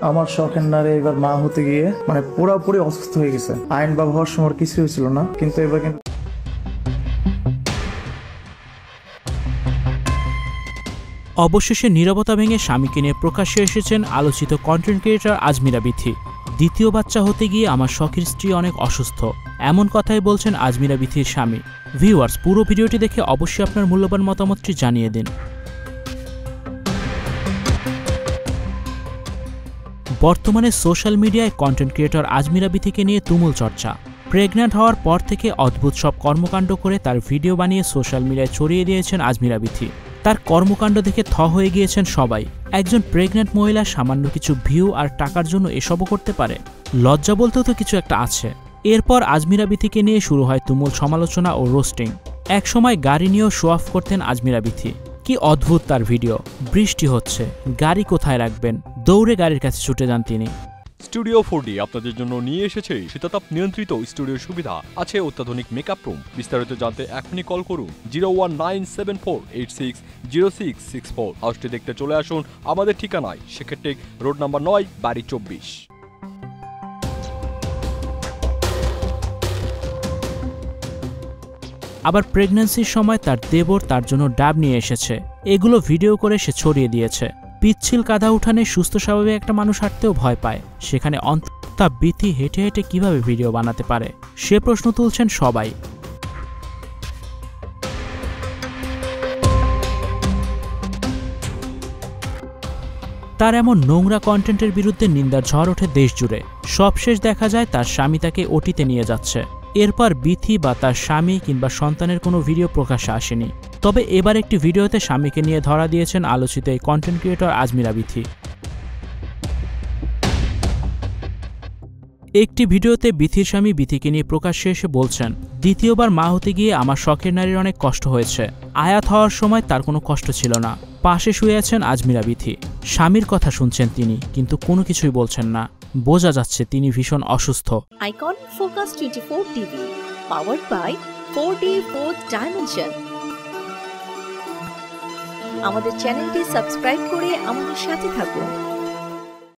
আমার শখের নারী এবার মা হতে গিয়ে মানে পুরোপুরি অসুস্থ হয়ে গেছে। আইন বা হওয়ার সময় কিছু হয়েছিল না, কিন্তু এবার কিন্তু অবশেষে নীরবতা ভেঙে স্বামীকে নিয়ে প্রকাশ্যে এসেছেন আলোচিত কন্টেন্ট ক্রিয়েটর আজমিরা বিথি। দ্বিতীয় বাচ্চা হতে গিয়ে আমার শখের স্ত্রী অনেক অসুস্থ, এমন কথাই বলছেন আজমিরা বিথির স্বামী। ভিউয়ার্স, পুরো ভিডিওটি দেখে অবশ্যই আপনার মূল্যবান মতামতটি জানিয়ে দিন। বর্তমানে সোশ্যাল মিডিয়ায় কন্টেন্ট ক্রিয়েটর আজমিরা বিথিকে নিয়ে তুমুল চর্চা। প্রেগন্যান্ট হওয়ার পর থেকে অদ্ভুত সব কর্মকাণ্ড করে তার ভিডিও বানিয়ে সোশ্যাল মিডিয়ায় ছড়িয়ে দিয়েছেন আজমিরা বিথি। তার কর্মকাণ্ড দেখে থ হয়ে গিয়েছেন সবাই। একজন প্রেগন্যান্ট মহিলা সামান্য কিছু ভিউ আর টাকার জন্য এসবও করতে পারে? লজ্জা বলতেও তো কিছু একটা আছে। এরপর আজমিরা বিথিকে নিয়ে শুরু হয় তুমুল সমালোচনা ও রোস্টিং। একসময় গাড়ি নিয়েও শো অফ করতেন আজমিরা বিথি। কি অদ্ভুত তার ভিডিও! বৃষ্টি হচ্ছে, গাড়ি কোথায় রাখবেন, দৌড়ে গাড়ির কাছে ছুটে যান তিনি। স্টুডিও 4D আপনাদের জন্য নিয়ে এসেছে শীতাতাপ নিয়ন্ত্রিত স্টুডিওর সুবিধা, আছে অত্যাধুনিক মেকআপ রুম। বিস্তারিত জানতে এখনই কল করুন 01974860664। হাউসটি দেখতে চলে আসুন আমাদের ঠিকানায় শেখেরটেক রোড নাম্বার 9, বাড়ি 24। আবার প্রেগন্যান্সির সময় তার দেবর তার জন্য ডাব নিয়ে এসেছে, এগুলো ভিডিও করে সে ছড়িয়ে দিয়েছে। পিচ্ছিল কাঁধা উঠানে সুস্থ স্বাভাবিক একটা মানুষ হাঁটতেও ভয় পায়, সেখানে অন্তত বিথি হেঁটে হেঁটে কিভাবে ভিডিও বানাতে পারে সে প্রশ্ন তুলছেন সবাই। তার এমন নোংরা কন্টেন্টের বিরুদ্ধে নিন্দার ঝড় ওঠে দেশ জুড়ে। সবশেষ দেখা যায় তার স্বামী তাকে ওটিতে নিয়ে যাচ্ছে। এরপর বিথি বা তার স্বামী কিংবা সন্তানের কোনো ভিডিও প্রকাশ্যে আসেনি। তবে এবার একটি ভিডিওতে স্বামীকে নিয়ে ধরা দিয়েছেন আলোচিত এই কন্টেন্ট ক্রিয়েটর আজমিরা বিথি। একটি ভিডিওতে বিথির স্বামী বিথিকে নিয়ে প্রকাশ্যে এসে বলছেন, দ্বিতীয়বার মা হতে গিয়ে আমার শখের নারীর অনেক কষ্ট হয়েছে। আয়াত হওয়ার সময় তার কোনো কষ্ট ছিল না। পাশে শুয়ে আছেন আজমিরা বিথি। স্বামীর কথা শুনছেন তিনি, কিন্তু কোনো কিছুই বলছেন না। বোঝা যাচ্ছে তিনি ভীষণ অসুস্থ। Icon focus 24 TV, powered by 4D Fourth Dimension। আমাদের চ্যানেলটি সাবস্ক্রাইব করে আমাদের সাথে থাকুন।